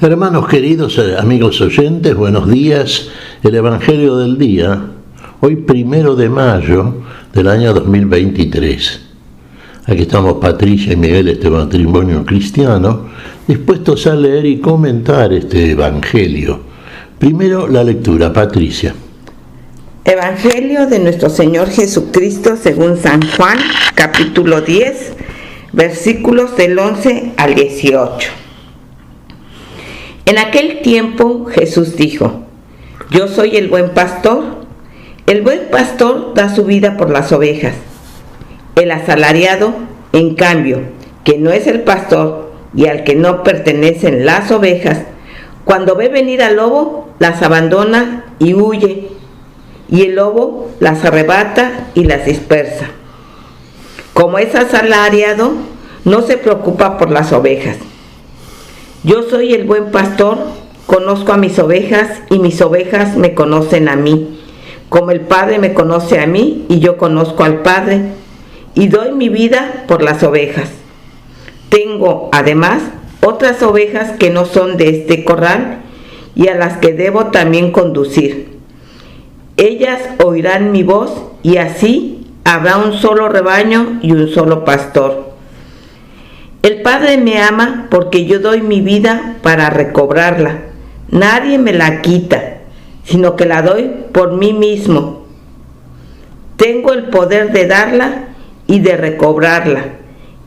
Hermanos queridos, amigos oyentes, buenos días. El Evangelio del día, hoy 1 de mayo del año 2023. Aquí estamos Patricia y Miguel, este matrimonio cristiano, dispuestos a leer y comentar este Evangelio. Primero la lectura, Patricia. Evangelio de nuestro Señor Jesucristo según San Juan, capítulo 10, versículos del 11 al 18. En aquel tiempo Jesús dijo: Yo soy el buen pastor. El buen pastor da su vida por las ovejas. El asalariado, en cambio, que no es el pastor y al que no pertenecen las ovejas, cuando ve venir al lobo, las abandona y huye, y el lobo las arrebata y las dispersa. Como es asalariado, no se preocupa por las ovejas. Yo soy el buen pastor, conozco a mis ovejas y mis ovejas me conocen a mí, como el Padre me conoce a mí y yo conozco al Padre, y doy mi vida por las ovejas. Tengo, además, otras ovejas que no son de este corral y a las que debo también conducir. Ellas oirán mi voz y así habrá un solo rebaño y un solo pastor. El Padre me ama porque yo doy mi vida para recobrarla. Nadie me la quita, sino que la doy por mí mismo. Tengo el poder de darla y de recobrarla.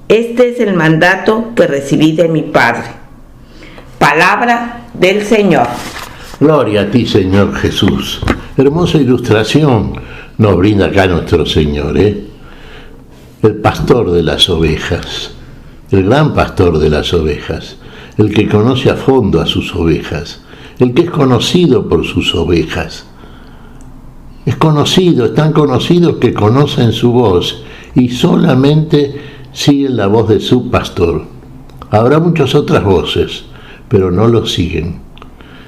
Este es el mandato que recibí de mi Padre. Palabra del Señor. Gloria a ti, Señor Jesús. Hermosa ilustración nos brinda acá nuestro Señor, El pastor de las ovejas. El gran pastor de las ovejas, el que conoce a fondo a sus ovejas, el que es conocido por sus ovejas. Es tan conocido que conocen su voz y solamente siguen la voz de su pastor. Habrá muchas otras voces, pero no lo siguen.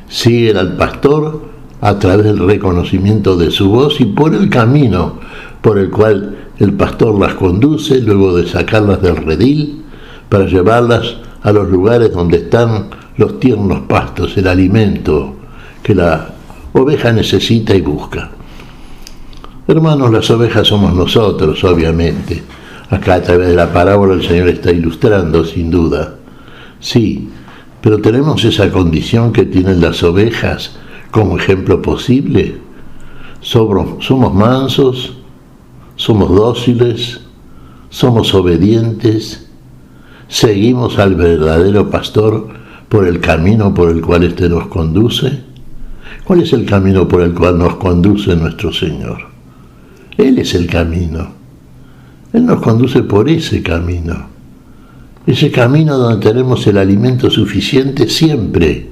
Siguen al pastor a través del reconocimiento de su voz y por el camino por el cual el pastor las conduce, luego de sacarlas del redil, para llevarlas a los lugares donde están los tiernos pastos, el alimento que la oveja necesita y busca. Hermanos, las ovejas somos nosotros, obviamente. Acá a través de la parábola el Señor está ilustrando, sin duda. Sí, pero tenemos esa condición que tienen las ovejas como ejemplo posible. Somos mansos, somos dóciles, somos obedientes. ¿Seguimos al verdadero pastor por el camino por el cual éste nos conduce? ¿Cuál es el camino por el cual nos conduce nuestro Señor? Él es el camino. Él nos conduce por ese camino. Ese camino donde tenemos el alimento suficiente siempre.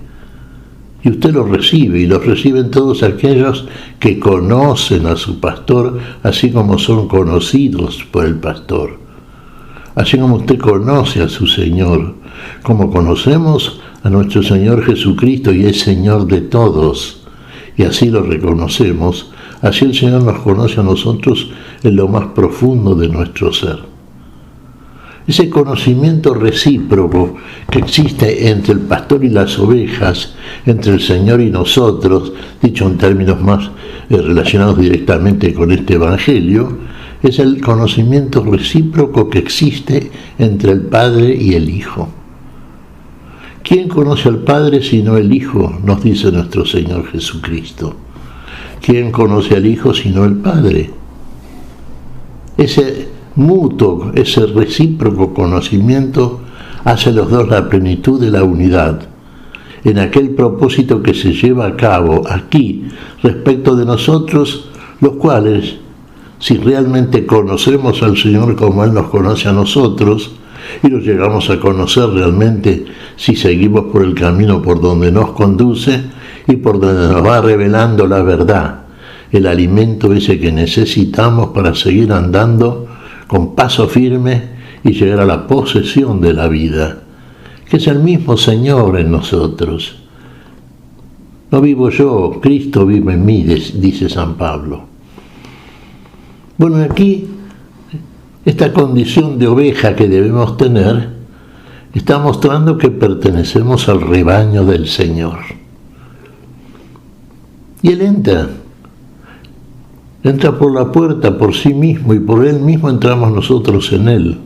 Y usted lo recibe, y lo reciben todos aquellos que conocen a su pastor, así como son conocidos por el pastor. Así como usted conoce a su Señor, como conocemos a nuestro Señor Jesucristo y es Señor de todos, y así lo reconocemos, así el Señor nos conoce a nosotros en lo más profundo de nuestro ser. Ese conocimiento recíproco que existe entre el pastor y las ovejas, entre el Señor y nosotros, dicho en términos más relacionados directamente con este Evangelio, es el conocimiento recíproco que existe entre el Padre y el Hijo. ¿Quién conoce al Padre sino el Hijo?, nos dice nuestro Señor Jesucristo. ¿Quién conoce al Hijo sino el Padre? Ese mutuo, ese recíproco conocimiento hace los dos la plenitud de la unidad, en aquel propósito que se lleva a cabo aquí respecto de nosotros, los cuales, si realmente conocemos al Señor como Él nos conoce a nosotros, y lo llegamos a conocer realmente si seguimos por el camino por donde nos conduce y por donde nos va revelando la verdad, el alimento ese que necesitamos para seguir andando con paso firme y llegar a la posesión de la vida, que es el mismo Señor en nosotros. No vivo yo, Cristo vive en mí, dice San Pablo. Bueno, aquí esta condición de oveja que debemos tener Está mostrando que pertenecemos al rebaño del Señor. Y Él entra por la puerta por sí mismo y por Él mismo entramos nosotros en Él.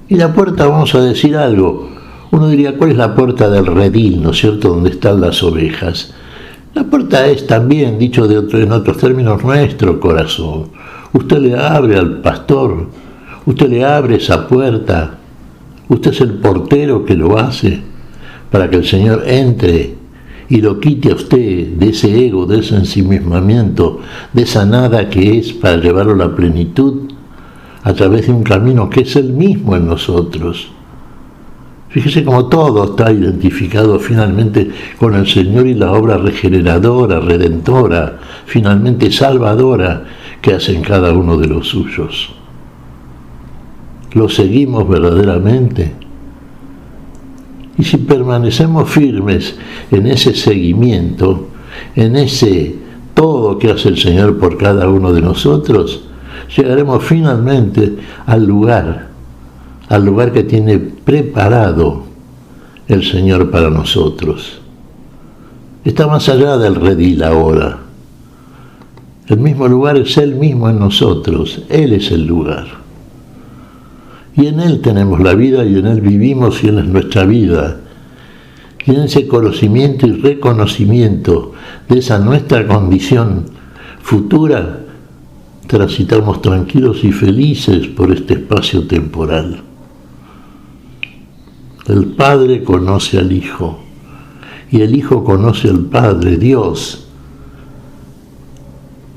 Y la puerta, vamos a decir algo, uno diría, ¿cuál es la puerta del redil, ¿no es cierto?, donde están las ovejas. La puerta es también, dicho en otros términos, nuestro corazón. Usted le abre al pastor, usted le abre esa puerta, usted es el portero que lo hace para que el Señor entre y lo quite a usted de ese ego, de ese ensimismamiento, de esa nada que es, para llevarlo a la plenitud a través de un camino que es Él mismo en nosotros. Fíjese cómo todo está identificado finalmente con el Señor y la obra regeneradora, redentora, finalmente salvadora que hacen cada uno de los suyos. ¿Lo seguimos verdaderamente? Y si permanecemos firmes en ese seguimiento, en ese todo que hace el Señor por cada uno de nosotros, llegaremos finalmente al lugar que tiene preparado el Señor para nosotros. Está más allá del redil ahora. El mismo lugar es Él mismo en nosotros. Él es el lugar. Y en Él tenemos la vida, y en Él vivimos, y Él es nuestra vida. Y en ese conocimiento y reconocimiento de esa nuestra condición futura, transitamos tranquilos y felices por este espacio temporal. El Padre conoce al Hijo, y el Hijo conoce al Padre, Dios.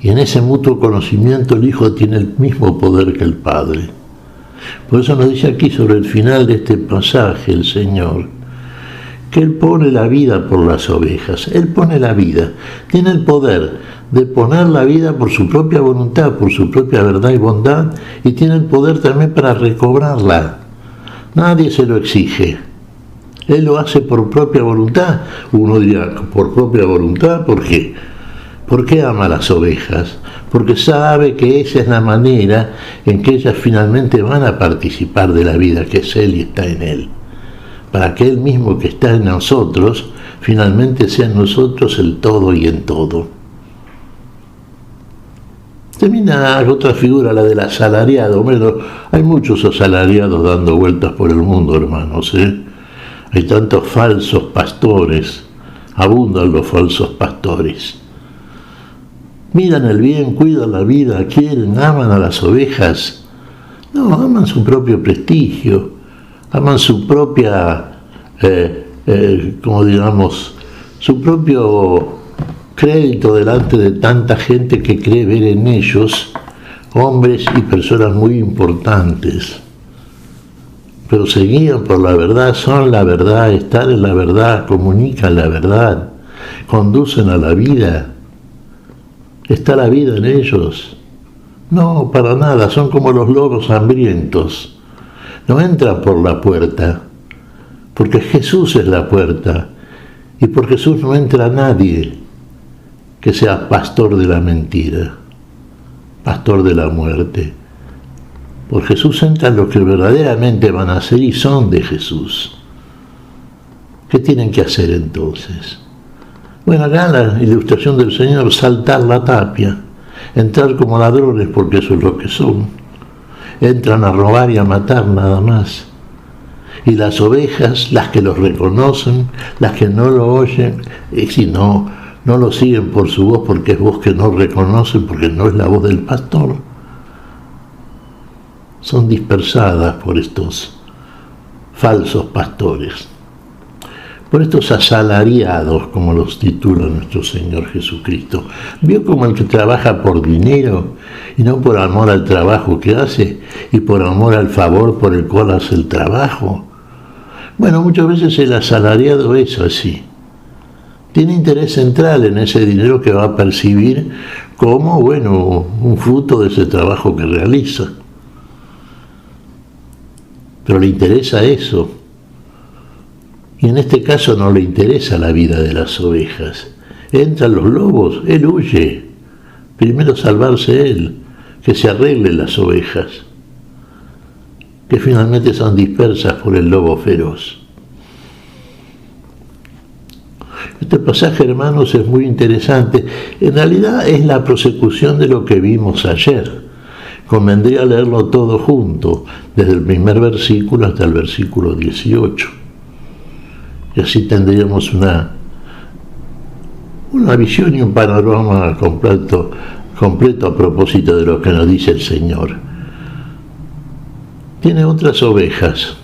Y en ese mutuo conocimiento el Hijo tiene el mismo poder que el Padre. Por eso nos dice aquí sobre el final de este pasaje el Señor, que Él pone la vida por las ovejas. Él pone la vida, tiene el poder de poner la vida por su propia voluntad, por su propia verdad y bondad, y tiene el poder también para recobrarla. Nadie se lo exige. Él lo hace por propia voluntad. Uno diría, por propia voluntad, ¿por qué? ¿Por qué ama a las ovejas? Porque sabe que esa es la manera en que ellas finalmente van a participar de la vida que es Él y está en Él. Para que Él mismo que está en nosotros, finalmente sea en nosotros el todo y en todo. Termina otra figura, la del asalariado. Bueno, hay muchos asalariados dando vueltas por el mundo, hermanos, Hay tantos falsos pastores, abundan los falsos pastores. Miran el bien, cuidan la vida, quieren, aman a las ovejas. No, aman su propio prestigio, aman su propia, su propio crédito delante de tanta gente que cree ver en ellos hombres y personas muy importantes. Pero se guían por la verdad, son la verdad, están en la verdad, comunican la verdad, conducen a la vida. ¿Está la vida en ellos? No, para nada, son como los lobos hambrientos. No entran por la puerta, porque Jesús es la puerta, y por Jesús no entra nadie que sea pastor de la mentira, pastor de la muerte. Por Jesús entran los que verdaderamente van a ser y son de Jesús. ¿Qué tienen que hacer entonces? Bueno, acá la ilustración del Señor, saltar la tapia, entrar como ladrones, porque eso es lo que son. Entran a robar y a matar nada más. Y las ovejas, las que los reconocen, las que no lo oyen, y si no lo siguen por su voz, porque es voz que no reconocen, porque no es la voz del pastor, son dispersadas por estos falsos pastores, por estos asalariados, como los titula nuestro Señor Jesucristo. ¿Vio cómo el que trabaja por dinero y no por amor al trabajo que hace y por amor al favor por el cual hace el trabajo? Bueno, muchas veces el asalariado es así. Tiene interés central en ese dinero que va a percibir como, un fruto de ese trabajo que realiza. Pero le interesa eso. Y en este caso no le interesa la vida de las ovejas. Entran los lobos, él huye. Primero salvarse él, que se arreglen las ovejas. que finalmente son dispersas por el lobo feroz. Este pasaje, hermanos, es muy interesante. En realidad es la prosecución de lo que vimos ayer. Convendría leerlo todo junto, desde el primer versículo hasta el versículo 18. Y así tendríamos una visión y un panorama completo a propósito de lo que nos dice el Señor. Tiene otras ovejas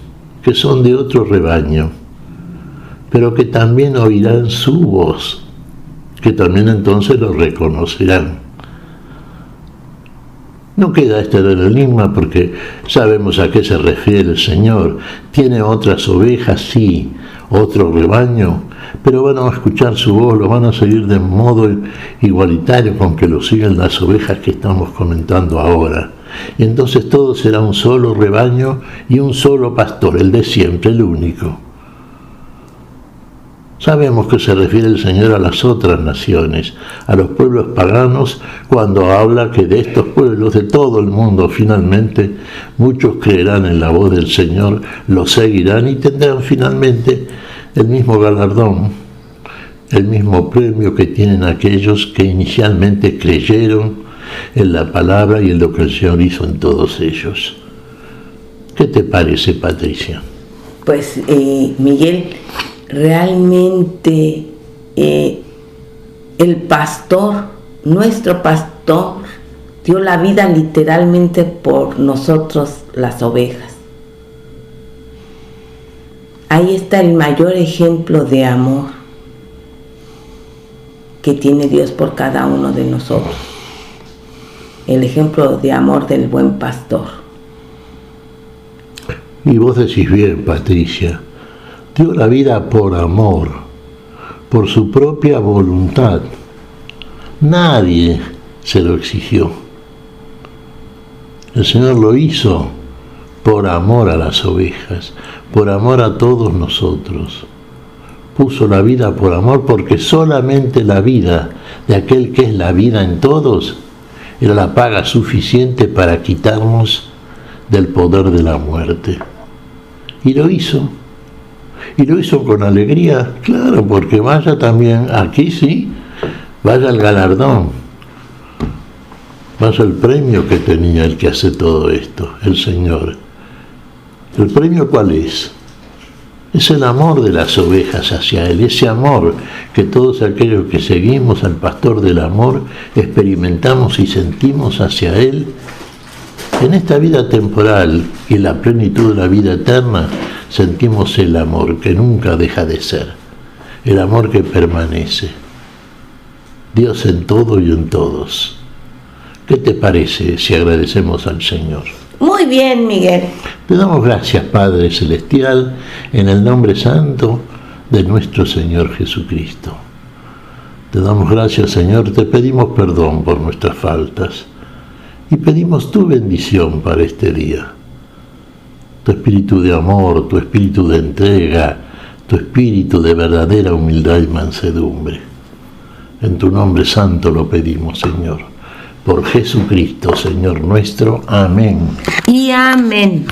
que son de otro rebaño, pero que también oirán su voz, que también entonces lo reconocerán. No queda este en el enigma porque sabemos a qué se refiere el Señor. Tiene otras ovejas, sí, otro rebaño, pero van a escuchar su voz, lo van a seguir de modo igualitario con que lo siguen las ovejas que estamos comentando ahora. Y entonces todo será un solo rebaño y un solo pastor, el de siempre, el único. Sabemos que se refiere el Señor a las otras naciones, a los pueblos paganos, cuando habla que de estos pueblos, de todo el mundo, finalmente, muchos creerán en la voz del Señor, lo seguirán y tendrán finalmente el mismo galardón, el mismo premio que tienen aquellos que inicialmente creyeron en la palabra y en lo que el Señor hizo en todos ellos. ¿Qué te parece, Patricia? Pues, Miguel, realmente el pastor, nuestro pastor, dio la vida literalmente por nosotros, las ovejas. Ahí está el mayor ejemplo de amor que tiene Dios por cada uno de nosotros. El ejemplo de amor del buen pastor. Y vos decís bien, Patricia, dio la vida por amor, por su propia voluntad. Nadie se lo exigió. El Señor lo hizo por amor a las ovejas, por amor a todos nosotros. Puso la vida por amor porque solamente la vida de aquel que es la vida en todos era la paga suficiente para quitarnos del poder de la muerte. Y lo hizo. Y lo hizo con alegría, claro, porque vaya también, aquí sí, vaya el galardón, vaya el premio que tenía el que hace todo esto, el Señor. ¿El premio cuál es? Es el amor de las ovejas hacia Él, ese amor que todos aquellos que seguimos al pastor del amor experimentamos y sentimos hacia Él en esta vida temporal y en la plenitud de la vida eterna. Sentimos el amor que nunca deja de ser, el amor que permanece. Dios en todo y en todos. ¿Qué te parece si agradecemos al Señor? Muy bien, Miguel. Te damos gracias, Padre Celestial, en el nombre santo de nuestro Señor Jesucristo. Te damos gracias, Señor, te pedimos perdón por nuestras faltas y pedimos tu bendición para este día. Tu espíritu de amor, tu espíritu de entrega, tu espíritu de verdadera humildad y mansedumbre. En tu nombre santo lo pedimos, Señor. Por Jesucristo, Señor nuestro. Amén. Y amén.